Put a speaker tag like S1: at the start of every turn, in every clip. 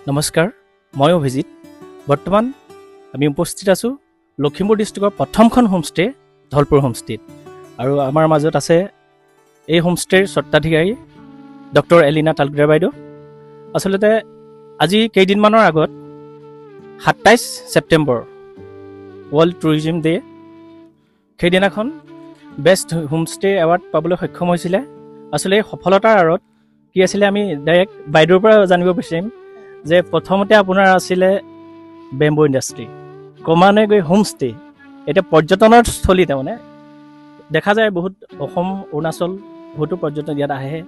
S1: নমস্কাৰ, মই অভিজিত। বৰ্তমান আমি উপস্থিত আছোঁ লখিমপুৰ ডিষ্ট্ৰিক্টৰ প্ৰথমখন হোমষ্টে ধলপুৰ হোমষ্টেত। আৰু আমাৰ মাজত আছে এই হোমষ্টেৰ স্বত্বাধিকাৰী ডক্টৰ এলিনা তালুকদাৰ বাইদেউ। আচলতে আজি কেইদিনমানৰ আগত 27 ছেপ্টেম্বৰ ৱৰ্ল্ড টুৰিজিম ডে, সেইদিনাখন বেষ্ট হোমষ্টে এৱাৰ্ড পাবলৈ সক্ষম হৈছিলে। আচলতে এই সফলতাৰ আঁৰত কি আছিলে আমি ডাইৰেক্ট বাইদেউৰ পৰা জানিব বিচাৰিম যে প্ৰথমতে আপোনাৰ আছিলে বেম্বো ইণ্ডাষ্ট্ৰি, ক্ৰমান্বয়ে গৈ হোমষ্টে, এতিয়া পৰ্যটনৰ স্থলী। তাৰমানে দেখা যায় বহুত অসম অৰুণাচল বহুতো পৰ্যটন ইয়াত আহে,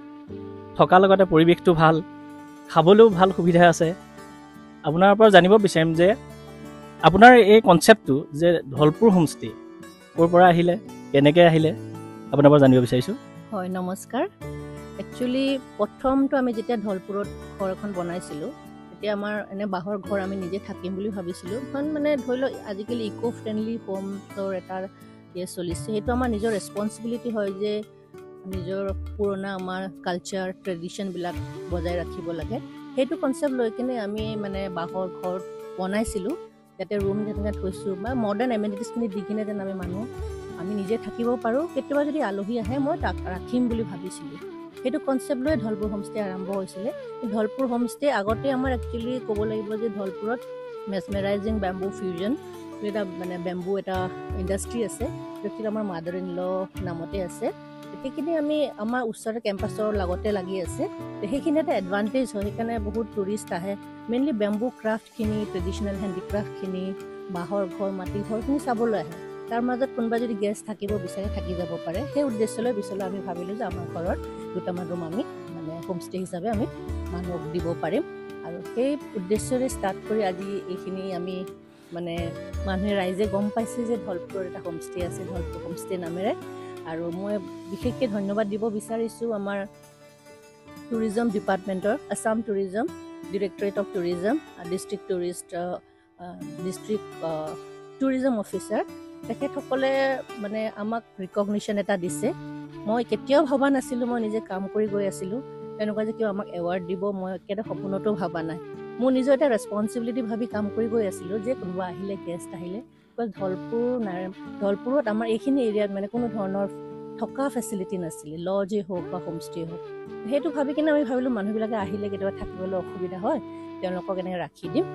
S1: থকাৰ লগতে পৰিৱেশটো ভাল, খাবলৈও ভাল সুবিধা আছে। আপোনাৰ পৰা জানিব বিচাৰিম যে আপোনাৰ এই কনচেপ্টটো যে ধলপুৰ হোমষ্টে ক'ৰ পৰা আহিলে, কেনেকৈ আহিলে, আপোনাৰ পৰা জানিব বিচাৰিছোঁ।
S2: হয়, নমস্কাৰ। একচুৱেলি প্ৰথমটো আমি যেতিয়া ধলপুৰত ঘৰ এখন বনাইছিলোঁ, তেতিয়া আমাৰ এনে বাঁহৰ ঘৰ আমি নিজে থাকিম বুলি ভাবিছিলোঁ। কাৰণ মানে ধৰি লওক আজিকালি ইক' ফ্ৰেণ্ডলি হোমছৰ এটা চলিছে, সেইটো আমাৰ নিজৰ ৰেচপনচিবিলিটি হয় যে নিজৰ পুৰণা আমাৰ কালচাৰ ট্ৰেডিশ্যনবিলাক বজাই ৰাখিব লাগে। সেইটো কনচেপ্ট লৈ কিনে আমি মানে বাঁহৰ ঘৰ বনাইছিলোঁ, যাতে ৰুম যেনেকৈ থৈছোঁ বা মডাৰ্ণ এমেনিটিছখিনি দি কিনে যেন আমি নিজে থাকিব পাৰোঁ। কেতিয়াবা যদি আলহী আহে মই তাক ৰাখিম বুলি ভাবিছিলোঁ। সেইটো কনচেপ্ট লৈ ধলপুৰ হোমষ্টে আৰম্ভ হৈছিলে। ধলপুৰ হোমষ্টে আগতে আমাৰ একচুৱেলি ক'ব লাগিব যে ধলপুৰত মেছমেৰাইজিং বেম্বো ফিউজন এটা মানে বেম্বো এটা ইণ্ডাষ্ট্ৰি আছে, যিটো আমাৰ মাদাৰ ইন ল নামতে আছে। সেইখিনি আমি আমাৰ ওচৰতে কেম্পাছৰ লগতে লাগি আছে, সেইখিনি এটা এডভান্টেজ হয়। সেইকাৰণে বহুত টুৰিষ্ট আহে, মেইনলি বেম্বো ক্ৰাফ্টখিনি, ট্ৰেডিশ্যনেল হেণ্ডিক্ৰাফ্টখিনি, বাঁহৰ ঘৰ, মাটিৰ ঘৰখিনি চাবলৈ আহে। তাৰ মাজত কোনোবা যদি গেষ্ট থাকিব বিচাৰে থাকি যাব পাৰে। সেই উদ্দেশ্যলৈ পিছলৈ আমি ভাবিলোঁ যে আমাৰ ঘৰত দুটামান ৰুম আমি মানে হোমষ্টে হিচাপে আমি মানুহক দিব পাৰিম। আৰু সেই উদ্দেশ্যৰে ষ্টাৰ্ট কৰি আজি এইখিনি আমি মানে মানুহে ৰাইজে গম পাইছে যে ধলপুৰৰ এটা হোমষ্টে আছে, ধলপুৰ হোমষ্টে নামেৰে। আৰু মই বিশেষকৈ ধন্যবাদ দিব বিচাৰিছোঁ আমাৰ টুৰিজম ডিপাৰ্টমেণ্টৰ, Assam tourism directorate of tourism, district tourism officer, তেখেতসকলে মানে আমাক ৰিকগনিশ্যন এটা দিছে। মই কেতিয়াও ভবা নাছিলোঁ, মই নিজে কাম কৰি গৈ আছিলোঁ, তেনেকুৱা যে কিয় আমাক এৱাৰ্ড দিব মই একেটা সপোনতো ভবা নাই। মোৰ নিজৰ এটা ৰেচপনচিবিলিটি ভাবি কাম কৰি গৈ আছিলোঁ যে কোনোবা আহিলে, গেষ্ট আহিলে, ধলপুৰত আমাৰ এইখিনি এৰিয়াত মানে কোনো ধৰণৰ থকা ফেচিলিটি নাছিলে, লজেই হওক বা হোমষ্টে হওক। সেইটো ভাবি কিনে আমি ভাবিলোঁ মানুহবিলাকে আহিলে কেতিয়াবা থাকিবলৈ অসুবিধা হয়, তেওঁলোকক এনেকৈ ৰাখি দিম।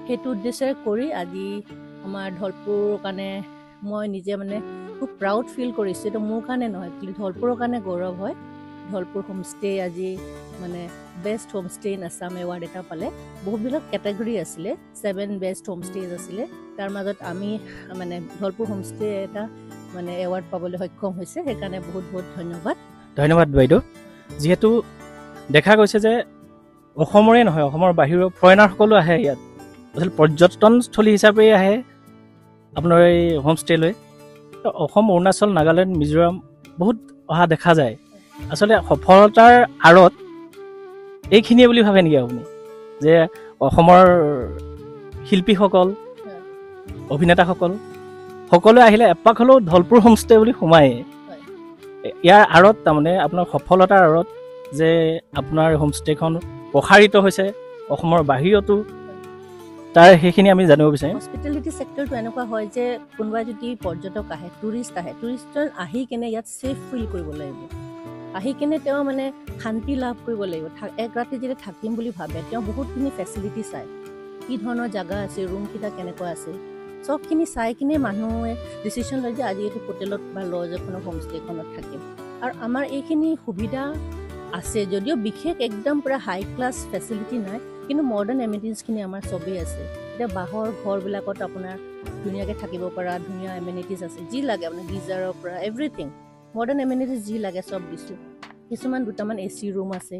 S2: সেইটো উদ্দেশ্যৰে কৰি আজি আমাৰ ধলপুৰৰ কাৰণে মই নিজে মানে খুব প্ৰাউড ফিল কৰিছোঁ। এইটো মোৰ কাৰণে নহয়, কিন্তু ধলপুৰৰ কাৰণে গৌৰৱ হয়। ধলপুৰ হোমষ্টে আজি মানে best homestay in Assam award এটা পালে। বহুতবিলাক কেটেগৰী আছিলে, 7 বেষ্ট হোমষ্টেজ আছিলে, তাৰ মাজত আমি মানে ধলপুৰ হোমষ্টে এটা মানে এৱাৰ্ড পাবলৈ সক্ষম হৈছে। সেইকাৰণে বহুত বহুত ধন্যবাদ।
S1: ধন্যবাদ বাইদেউ। যিহেতু দেখা গৈছে যে অসমৰে নহয়, অসমৰ বাহিৰৰ ফৰেনাৰসকলো আহে ইয়াত, আচলতে পৰ্যটনস্থলী হিচাপেই আহে আপোনাৰ এই হোমষ্টেলৈ। অসম, অৰুণাচল, নাগালেণ্ড, মিজোৰাম বহুত অহা দেখা যায়। আচলতে সফলতাৰ আঁৰত এইখিনিয়ে বুলি ভাবে নেকি আপুনি যে অসমৰ শিল্পীসকল, অভিনেতাসকল সকলোৱে আহিলে এপাক হ'লেও ধলপুৰ হোমষ্টে বুলি সোমায়? ইয়াৰ আঁৰত তাৰমানে আপোনাৰ সফলতাৰ আঁৰত যে আপোনাৰ হোমষ্টেখন প্ৰসাৰিত হৈছে অসমৰ বাহিৰতো, তাৰ সেইখিনি আমি জানিব বিচাৰিম।
S2: হস্পিটেলিটি ছেক্টৰটো এনেকুৱা হয় যে কোনোবাই যদি পৰ্যটক আহে, টুৰিষ্ট আহি কেনে ইয়াত ছেফ ফিল কৰিব লাগিব, আহি কেনে তেওঁ মানে শান্তি লাভ কৰিব লাগিব। এক ৰাতি যদি থাকিম বুলি ভাবে, তেওঁ বহুতখিনি ফেচিলিটি চায়, কি ধৰণৰ জেগা আছে, ৰুমকেইটা কেনেকুৱা আছে, চবখিনি চাই কিনে মানুহে ডিচিশ্যন লয় যে আজি এইটো হোটেলত বা লজ এখনত হোমষ্টেখনত থাকিম। আৰু আমাৰ এইখিনি সুবিধা আছে যদিও বিশেষ একদম পূৰা হাই ক্লাছ ফেচিলিটি নাই, কিন্তু মডাৰ্ণ এমেনিটিজখিনি আমাৰ চবেই আছে। এতিয়া বাঁহৰ ঘৰবিলাকত আপোনাৰ ধুনীয়াকৈ থাকিব পৰা ধুনীয়া এমেনিটিজ আছে, যি লাগে আপোনাৰ গিজাৰৰ পৰা এভৰিথিং, মডাৰ্ণ এমেনিটিজ যি লাগে চব দিছোঁ। কিছুমান দুটামান AC ৰুম আছে,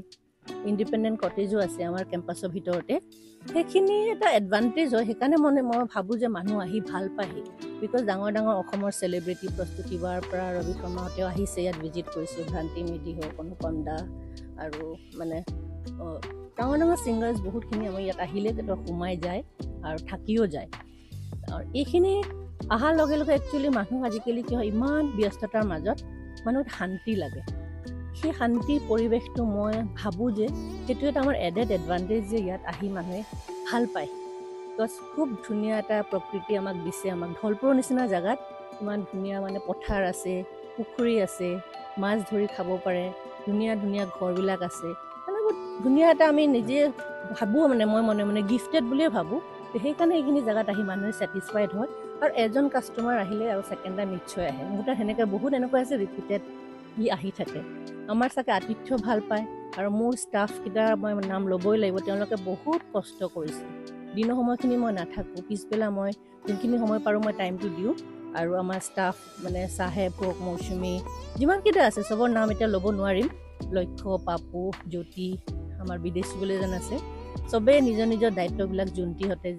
S2: ইণ্ডিপেণ্ডেণ্ট কটেজো আছে আমাৰ কেম্পাছৰ ভিতৰতে। সেইখিনি এটা এডভান্টেজ হয়। সেইকাৰণে মই ভাবোঁ যে মানুহ আহি ভাল পায়হি, বিকজ ডাঙৰ ডাঙৰ অসমৰ চেলিব্ৰিটি প্ৰস্তুতিবাৰ পৰা ৰবি শৰ্মাহঁতেও আহিছে, ইয়াত ভিজিট কৰিছে, ভ্ৰান্তি মেধি হওক, অনুপম দা, আৰু মানে ডাঙৰ ডাঙৰ ছিংগাৰ্ছ বহুতখিনি আমাৰ ইয়াত আহিলে কেতিয়াবা সোমাই যায় আৰু থাকিও যায়। আৰু এইখিনি অহাৰ লগে লগে একচুৱেলি মানুহ আজিকালি কি হয়, ইমান ব্যস্ততাৰ মাজত মানুহক শান্তি লাগে। সেই শান্তিৰ পৰিৱেশটো মই ভাবোঁ যে সেইটো এটা আমাৰ এডেড এডভান্টেজ যে ইয়াত আহি মানুহে ভাল পায়। বিকজ খুব ধুনীয়া এটা প্ৰকৃতি আমাক দিছে। আমাক ঢলপুৰৰ নিচিনা জেগাত ইমান ধুনীয়া মানে পথাৰ আছে, পুখুৰী আছে, মাছ ধৰি খাব পাৰে, ধুনীয়া ধুনীয়া ঘৰবিলাক আছে, মানে বহুত ধুনীয়া এটা আমি নিজে ভাবোঁ, মানে মই মনে মনে গিফটেড বুলিয়ে ভাবোঁ। সেইকাৰণে এইখিনি জেগাত আহি মানুহে ছেটিছফাইড হয় আৰু এজন কাষ্টমাৰ আহিলে আৰু ছেকেণ্ড টাইম নিশ্চয় আহে। মোৰ তাত সেনেকৈ বহুত এনেকুৱা আছে ৰিপিটেডলি আহি থাকে। আমাৰ চাগে আতিথ্য ভাল পায় আৰু মোৰ ষ্টাফকেইটা মই নাম ল'বই লাগিব, তেওঁলোকে বহুত কষ্ট কৰিছে। দিনৰ সময়খিনি মই নাথাকোঁ, পিছবেলা মই যোনখিনি সময় পাৰোঁ মই টাইমটো দিওঁ আৰু আমাৰ ষ্টাফ মানে চাহেব হওক, মৌচুমী, যিমানকেইটা আছে চবৰ নাম এতিয়া ল'ব নোৱাৰিম, লক্ষ্য, পাপু, জ্যোতি, আমাৰ বিদেশী বুলি এজন আছে, চবেই নিজৰ নিজৰ দায়িত্ববিলাক, জোনটিহঁতে,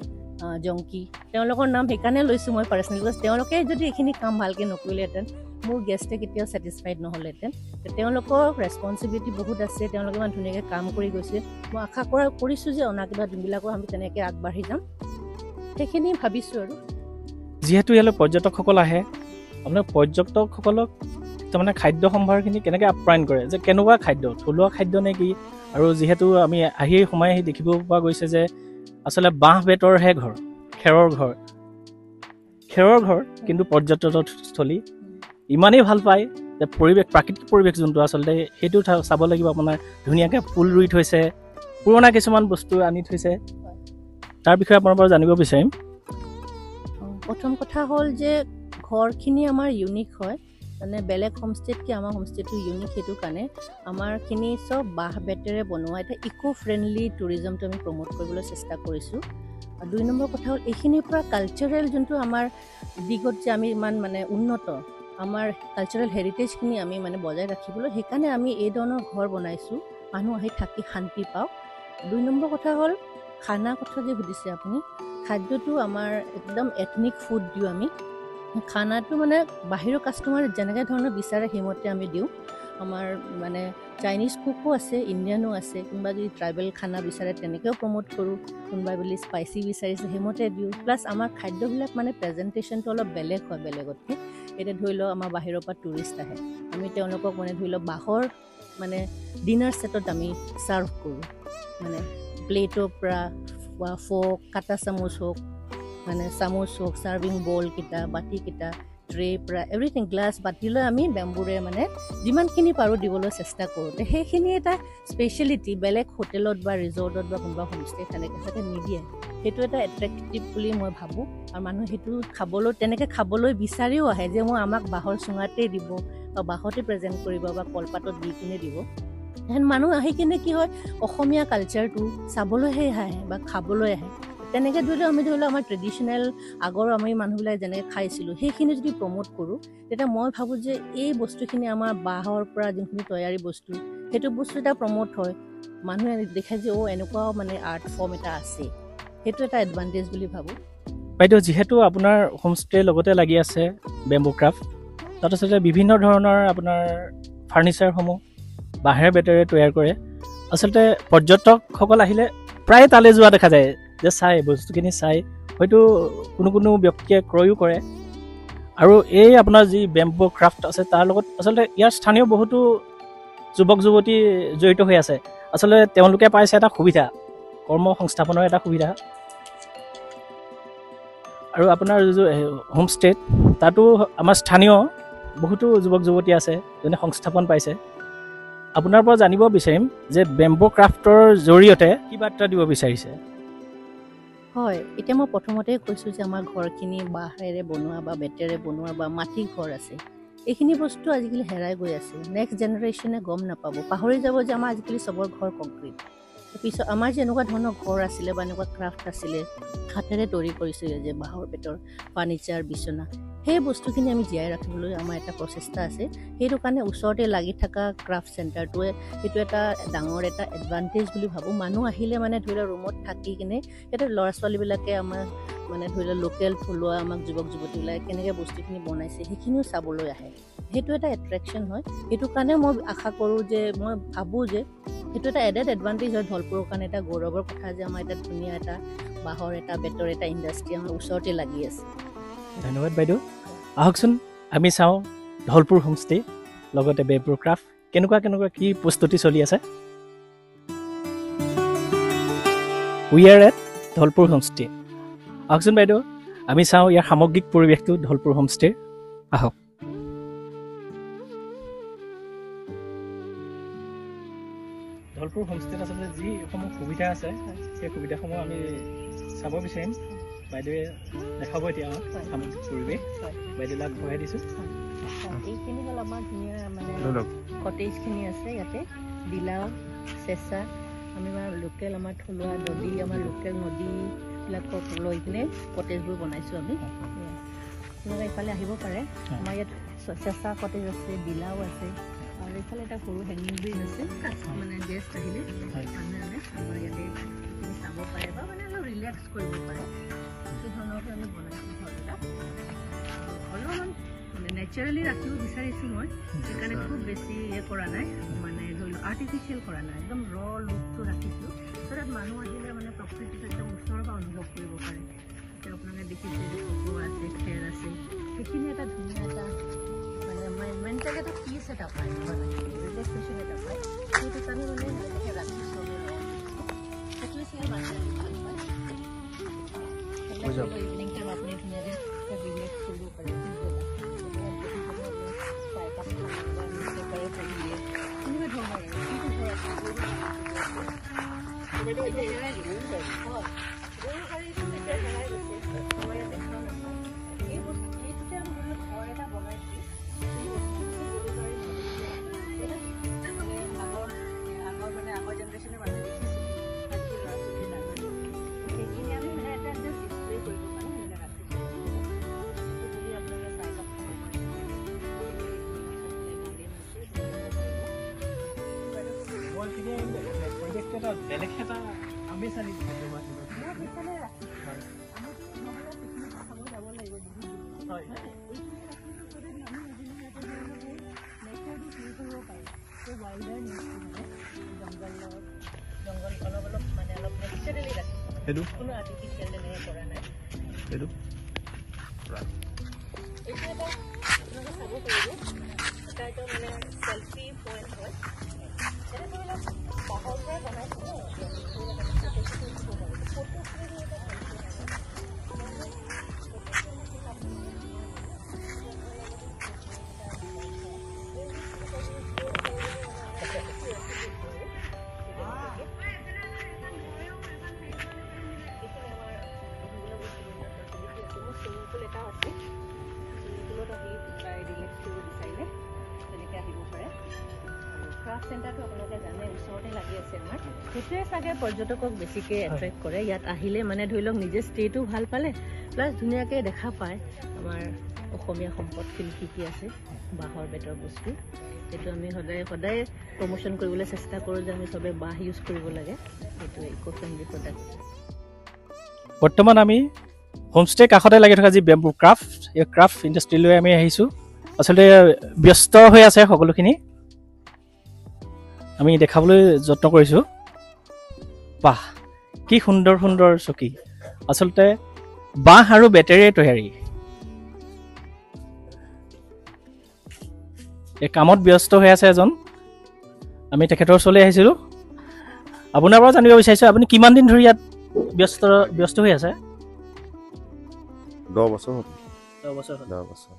S2: জংকি, তেওঁলোকৰ নাম সেইকাৰণে লৈছোঁ মই পাৰ্চনেলি, বিকজ তেওঁলোকে যদি এইখিনি কাম ভালকৈ নকৰিলেহেঁতেন মোৰ গেষ্টে কেতিয়াও ছেটিছফাইড নহ'লেহেঁতেন। তেওঁলোকৰ ৰেছপনচিবিলিটি বহুত আছে, তেওঁলোকে ইমান ধুনীয়াকৈ কাম কৰি গৈছে। মই আশা কৰিছোঁ যে অনা কিবা দিনবিলাকো আমি তেনেকৈ আগবাঢ়ি যাম, সেইখিনি ভাবিছোঁ। আৰু
S1: যিহেতু ইয়ালৈ পৰ্যটকসকল আহে, আপোনাৰ পৰ্যটকসকলক তাৰমানে খাদ্য সম্ভাৰখিনি কেনেকৈ আপ্যায়ন কৰে, যে কেনেকুৱা খাদ্য, থলুৱা খাদ্য নে কি? আৰু যিহেতু আমি সোমাই আহি দেখিব পোৱা গৈছে যে আচলতে বাঁহ বেতৰহে ঘৰ, খেৰৰ ঘৰ, কিন্তু পৰ্যটকস্থলী ইমানেই ভাল পায় যে প্ৰাকৃতিক পৰিৱেশ যোনটো আচলতে সেইটো চাব লাগিব। আপোনাৰ ধুনীয়াকৈ ফুল ৰুই থৈছে, পুৰণা কিছুমান বস্তু আনি থৈছে, তাৰ বিষয়ে আপোনাৰ পৰা জানিব বিচাৰিম।
S2: প্ৰথম কথা হ'ল যে ঘৰখিনি আমাৰ ইউনিক হয়, মানে বেলেগ হোমষ্টেতকৈ আমাৰ হোমষ্টেটো ইউনিক। সেইটো কাৰণে আমাৰখিনি চব বাঁহ বেতেৰে বনোৱা, এটা ইক' ফ্ৰেণ্ডলি টুৰিজমটো আমি প্ৰমোট কৰিবলৈ চেষ্টা কৰিছোঁ। আৰু 2 নম্বৰ কথা হ'ল এইখিনিৰ পৰা কালচাৰেল যোনটো আমাৰ দিগত যে আমি ইমান মানে উন্নত, আমাৰ কালচাৰেল হেৰিটেজখিনি আমি মানে বজাই ৰাখিবলৈ, সেইকাৰণে আমি এই ধৰণৰ ঘৰ বনাইছোঁ, মানুহ আহি থাকি শান্তি পাওক। 2 নম্বৰ কথা হ'ল খানা কথা যে সুধিছে আপুনি, খাদ্যটো আমাৰ একদম এথনিক ফুড দিওঁ আমি। খানাটো মানে বাহিৰৰ কাষ্টমাৰ যেনেকৈ ধৰণৰ বিচাৰে সেইমতে আমি দিওঁ। আমাৰ মানে চাইনিজ কুকো আছে, ইণ্ডিয়ানো আছে, কোনোবা যদি ট্ৰাইবেল খানা বিচাৰে তেনেকৈও প্ৰমোট কৰোঁ, কোনোবাই বুলি স্পাইচি বিচাৰিছে সেইমতে দিওঁ। প্লাছ আমাৰ খাদ্যবিলাক মানে প্ৰেজেণ্টেশ্যনটো অলপ বেলেগ হয় বেলেগতকৈ। এতিয়া ধৰি লওক আমাৰ বাহিৰৰ পৰা টুৰিষ্ট আহে, আমি তেওঁলোকক মানে ধৰি লওক বাঁহৰ মানে ডিনাৰ ছেটত আমি ছাৰ্ভ কৰোঁ, মানে প্লেটৰ পৰা ফৰ্ক, কাটা চামুচ হওক, মানে চামুচ হওক, ছাৰ্ভিং বলকেইটা, বাতিকেইটা, ট্ৰে পৰা এভৰিথিং, গ্লাছ বাতিলৈ আমি বেম্বুৰে মানে যিমানখিনি পাৰোঁ দিবলৈ চেষ্টা কৰোঁ। সেইখিনি এটা স্পেচিয়েলিটি বেলেগ হোটেলত বা ৰিজৰ্টত বা কোনোবা হোমষ্টে তেনেকৈ নিদিয়ে। সেইটো এটা এট্ৰেক্টিভ বুলি মই ভাবোঁ, আৰু মানুহে সেইটো তেনেকৈ খাবলৈ বিচাৰিও আহে যে মই আমাক বাঁহৰ চুঙাতেই দিব বা বাঁহতে প্ৰেজেণ্ট কৰিব বা কলপাতত দি কিনে দিব। মানুহ আহি কিনে কি হয়, অসমীয়া কালচাৰটো চাবলৈহে আহে বা খাবলৈ আহে। তেনেকৈ ধৰি লওক আমি আমাৰ ট্ৰেডিশ্যনেল আগৰ আমি মানুহবিলাক যেনেকৈ খাইছিলোঁ সেইখিনি যদি প্ৰমোট কৰোঁ, তেতিয়া মই ভাবোঁ যে এই বস্তুখিনি আমাৰ বাঁহৰ পৰা যোনখিনি তৈয়াৰী বস্তু, সেইটো বস্তু এটা প্ৰমোট হয়, মানুহে দেখে যে এনেকুৱাও মানে আৰ্ট ফৰ্ম এটা আছে, সেইটো এটা এডভান্টেজ বুলি ভাবোঁ।
S1: বাইদেউ, যিহেতু আপোনাৰ হোমষ্টেৰ লগতে লাগি আছে বেম্বু ক্ৰাফ্ট, তাত আচলতে বিভিন্ন ধৰণৰ আপোনাৰ ফাৰ্নিচাৰসমূহ বাঁহেৰে বেতেৰে তৈয়াৰ কৰে। আচলতে পৰ্যটকসকল আহিলে প্ৰায় তালৈ যোৱা দেখা যায়, যে বস্তুখিনি চাই হয়তো কোনো ব্যক্তিয়ে ক্ৰয়ো কৰে। আৰু এই আপোনাৰ যি বেম্বু ক্ৰাফ্ট আছে তাৰ লগত আচলতে ইয়াৰ স্থানীয় বহুতো যুৱক যুৱতী জড়িত হৈ আছে। আচলতে তেওঁলোকে পাইছে এটা সুবিধা, কৰ্ম সংস্থাপনৰ এটা সুবিধা। আৰু আপোনাৰ যিটো হোমষ্টেত তাতো আমাৰ স্থানীয় বহুতো যুৱক যুৱতী আছে যোনে সংস্থাপন পাইছে। আপোনাৰ পৰা জানিব বিচাৰিম যে বেম্বু ক্ৰাফ্টৰ জৰিয়তে কি বাৰ্তা দিব বিচাৰিছে?
S2: হয়, এতিয়া মই প্ৰথমতেই কৈছোঁ যে আমাৰ ঘৰখিনি বাঁহেৰে বনোৱা বা বেতেৰে বনোৱা বা মাটি ঘৰ আছে, এইখিনি বস্তু আজিকালি হেৰাই গৈ আছে। নেক্সট জেনেৰেশ্যনে গম নাপাব, পাহৰি যাব যে আমাৰ আজিকালি চবৰ ঘৰ কংক্ৰিট। পিছত আমাৰ যে এনেকুৱা ধৰণৰ ঘৰ আছিলে বা এনেকুৱা ক্ৰাফ্ট আছিলে, হাতেৰে তৈয়াৰী কৰিছিলে যে বাঁহৰ বেতৰ ফাৰ্নিচাৰ, বিচনা, সেই বস্তুখিনি আমি জীয়াই ৰাখিবলৈ আমাৰ এটা প্ৰচেষ্টা আছে। সেইটো কাৰণে ওচৰতে লাগি থকা ক্ৰাফ্ট চেণ্টাৰটোৱে সেইটো এটা ডাঙৰ এটা এডভান্টেজ বুলি ভাবোঁ। মানুহ আহিলে মানে ধৰি লওক ৰুমত থাকি কিনে এতিয়া ল'ৰা ছোৱালীবিলাকে আমাৰ মানে ধৰি লওক লোকেল থলুৱা আমাক যুৱক যুৱতীবিলাকে কেনেকৈ বস্তুখিনি বনাইছে সেইখিনিও চাবলৈ আহে। সেইটো এটা এট্ৰেকশ্যন হয়। সেইটো কাৰণে মই আশা কৰোঁ যে মই ভাবোঁ যে সেইটো এটা এডেড এডভান্টেজ হয় ঢলপুৰৰ কাৰণে, এটা গৌৰৱৰ কথা যে আমাৰ এটা ধুনীয়া এটা বাঁহৰ এটা বেতৰ এটা ইণ্ডাষ্ট্ৰি আমাৰ ওচৰতে লাগি আছে।
S1: ধন্যবাদ বাইদেউ। আহকচোন আমি চাওঁ ঢলপুৰ হোমষ্টে লগতে বেম্বু ক্ৰাফ্ট কেনেকুৱা কি প্ৰস্তুতি চলি আছে? We are at Dhalpur homestay. আহকচোন বাইদেউ, আমি চাওঁ ইয়াৰ সামগ্ৰিক পৰিৱেশটো ধলপুৰ হোমষ্টেৰ। আহক। ধলপুৰ হোমষ্টেত আচলতে যিসমূহ সুবিধা আছে সেই সুবিধাসমূহ আমি চাব বিচাৰিম। বাইদেৱে দেখাব এতিয়া আমাক সামগ্ৰিক পৰিৱেশ। বাইদেউলৈ আগবঢ়াই দিছোঁ।
S2: এইখিনি হ'ল আমাৰ ধুনীয়া মানে কটেজখিনি আছে ইয়াতে, বিলাও, চেঁচা, আমি আমাৰ লোকেল আমাৰ থলুৱা নদী, আমাৰ লোকেল নদীবিলাকক লৈ কিনে কটেজবোৰ বনাইছোঁ আমি। আপোনালোকে এইফালে আহিব পাৰে। আমাৰ ইয়াত চেঁচা কটেজ আছে, বিলাও আছে, আৰু এইফালে এটা সৰু হেঙিং ব্ৰিজ আছে। মানে গেষ্ট আহিলে মানুহে আমাৰ ইয়াতে চাব পাৰে বা মানে অলপ ৰিলেক্স কৰিব পাৰে, সেই ধৰণৰকৈ আমি বনাইছোঁ ঘৰবিলাক। অলপমান মানে নেচাৰেলি ৰাখিব বিচাৰিছোঁ মই, সেইকাৰণে খুব বেছি কৰা নাই, মানে ধৰি লওক আৰ্টিফিচিয়েল কৰা নাই, একদম লুকটো ৰাখিছোঁ, তাত মানুহ আহিলে মানে প্ৰকৃতিটো একদম ওচৰৰ পৰা অনুভৱ কৰিব পাৰে। এতিয়া আপোনালোকে দেখিছে যে কুকুৰ আছে, খেৰ আছে, সেইখিনি এটা ধুনীয়া এটা মানে মেণ্টেল এটা পিচ এটা পায়, মানে ৰিলেক্সেশ্যন এটা পায়। সেইটো কাৰণে মানে এনেকৈ ৰাখিছোঁ সেইটোৱে মানুহে ভাল পায়। ইভিনিং টাইম আপুনি ধুনীয়াকৈ ৰিলেক্স কৰিব পাৰে।
S1: বেলেগ এটা আমি চালি চেণ্টাৰটো আপোনালোকে জানে ওচৰতে লাগি আছে আমাৰ, সেইটোৱে চাগে পৰ্যটকক বেছিকৈ এট্ৰেক্ট কৰে। ইয়াত আহিলে মানে ধৰি লওক নিজে ষ্টেটো ভাল পালে, প্লাছ ধুনীয়াকৈ দেখা পায় আমাৰ অসমীয়া সম্পদখিনি কি আছে, বাঁহৰ বেতৰ বস্তু। সেইটো আমি সদায় প্ৰমোশ্যন কৰিবলৈ চেষ্টা কৰোঁ যে আমি চবেই বাঁহ ইউজ কৰিব লাগে, সেইটো ইক' ফ্ৰেণ্ডলি প্ৰডাক্ট। বৰ্তমান আমি হোমষ্টে কাষতে লাগি থকা যি বেম্বু ক্ৰাফ্ট, এই ক্ৰাফ্ট ইণ্ডাষ্ট্ৰিলৈ আমি আহিছোঁ। আচলতে ব্যস্ত হৈ আছে সকলোখিনি, আমি দেখাবলৈ যত্ন কৰিছোঁ। বাহ, কি সুন্দৰ সুন্দৰ চকী, আচলতে বাঁহ আৰু বেতেৰে তৈয়াৰী। এই কামত ব্যস্ত হৈ আছে এজন, আমি তেখেতৰ ওচৰলৈ আহিছিলোঁ। আপোনাৰ পৰা জানিব বিচাৰিছোঁ, আপুনি কিমান দিন ধৰি ইয়াত ব্যস্ত হৈ আছে?
S3: 10 বছৰ।
S1: 10 বছৰ।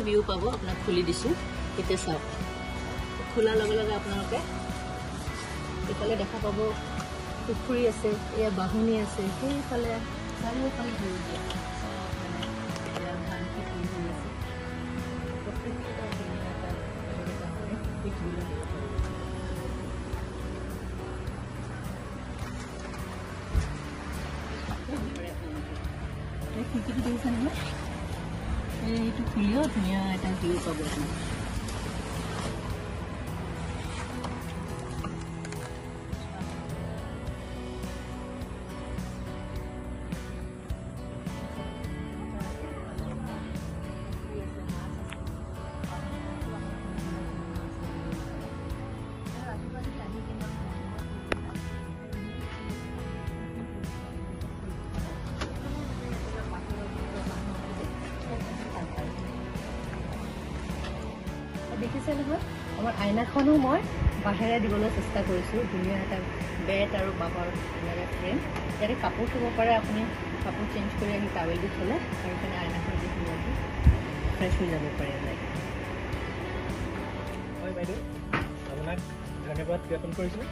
S2: ভিউ পাব আপোনাক খুলি দিছোঁ এতিয়া চাওক খোলাৰ লগে লগে আপোনালোকে এইফালে দেখা পাব পুখুৰী আছে এয়া বাহুনি আছে সেইফালে চাৰিওফালে সেউজীয়া এতিয়া ধান খেতি হৈ আছে প্ৰত্যেকটো এটা ধুনীয়া এটা দেখিবলৈ খিৰিকীটো দেখিছে নহয় এইটো খুলিও ধুনীয়া এটা ভিউ পাব আপুনি দেখিছে নহয় আমাৰ আইনাখনো মই বাহিৰে দিবলৈ চেষ্টা কৰিছোঁ ধুনীয়া এটা বেট আৰু বাঁহৰ ধুনীয়াকৈ ফ্ৰেম ইয়াতে কাপোৰ থ'ব পাৰে আপুনি কাপোৰ চেঞ্জ কৰি আহি টাৱেল দি থ'লে আৰু সেইকাৰণে আইনাখন দি ধুনীয়াকৈ ফ্ৰেছ হৈ যাব পাৰে লাইক
S1: হয় বাইদেউ আপোনাক ধন্যবাদ জ্ঞাপন কৰিছোঁ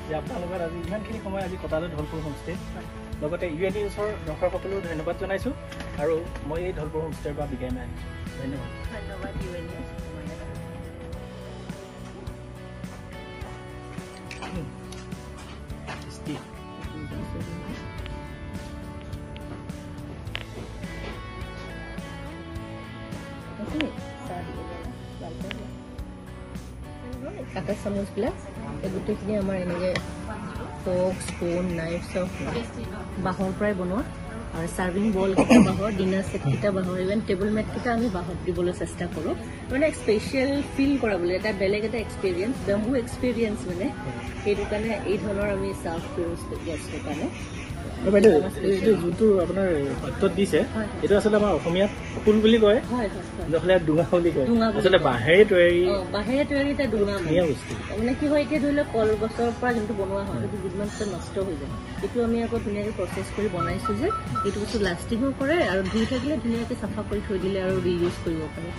S1: যে আপোনাৰ লগত আজি ইমানখিনি সময় আজি কটালে ঢলপুৰ হোমষ্টে লগতে UA নিউজৰ দৰ্শকসকলেও ধন্যবাদ জনাইছোঁ আৰু মই এই ঢলপুৰ হোমষ্টেৰ পৰা বিদায় মাৰিম ধন্যবাদ
S2: ধন্যবাদ UA নিউজ কাটা চামুচবিলাক এই গোটেইখিনি আমাৰ এনেকৈ ফৰ্ক স্পুন নাইফ চব বাঁহৰ পৰাই বনোৱা আৰু চাৰ্ভিং বলকেইটা বাঁহৰ ডিনাৰ ছেটকেইটা বাঁহৰ ইভেন টেবুল মেটকেইটা আমি বাঁহত দিবলৈ চেষ্টা কৰোঁ মানে এক স্পেচিয়েল ফিল কৰাবলৈ এটা বেলেগ এটা এক্সপিৰিয়েঞ্চ বেম্বু এক্সপিৰিয়েঞ্চ মানে সেইটো কাৰণে এই ধৰণৰ আমি চাৰ্ভ কৰোঁ গেষ্টৰ কাৰণে
S1: বাইদেউ এইটো যোনটো আপোনাৰ পাত্ৰত দিছে এইটো আচলতে আমাৰ অসমীয়াত ফুল বুলি কয় নহ'লে ডুঙা বুলি কয় আচলতে বাঁহেৰে তৈয়াৰী
S2: এটা ডুঙা
S1: ধুনীয়া বস্তু
S2: মানে কি হয় এতিয়া ধৰি লওক কলগছৰ পৰা যোনটো বনোৱা হয় সেইটো দুদিনমান পিছত নষ্ট হৈ যায় এইটো আমি আকৌ ধুনীয়াকৈ প্ৰচেছ কৰি বনাইছোঁ যে এইটো বস্তু লাষ্টিঙো কৰে আৰু ধুই থাকিলে ধুনীয়াকৈ চাফা কৰি থৈ দিলে আৰু ৰিইউজ কৰিব পাৰে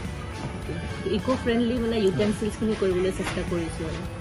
S2: ইক' ফ্ৰেণ্ডলি মানে ইউটেনচিলছখিনি কৰিবলৈ চেষ্টা কৰিছোঁ আৰু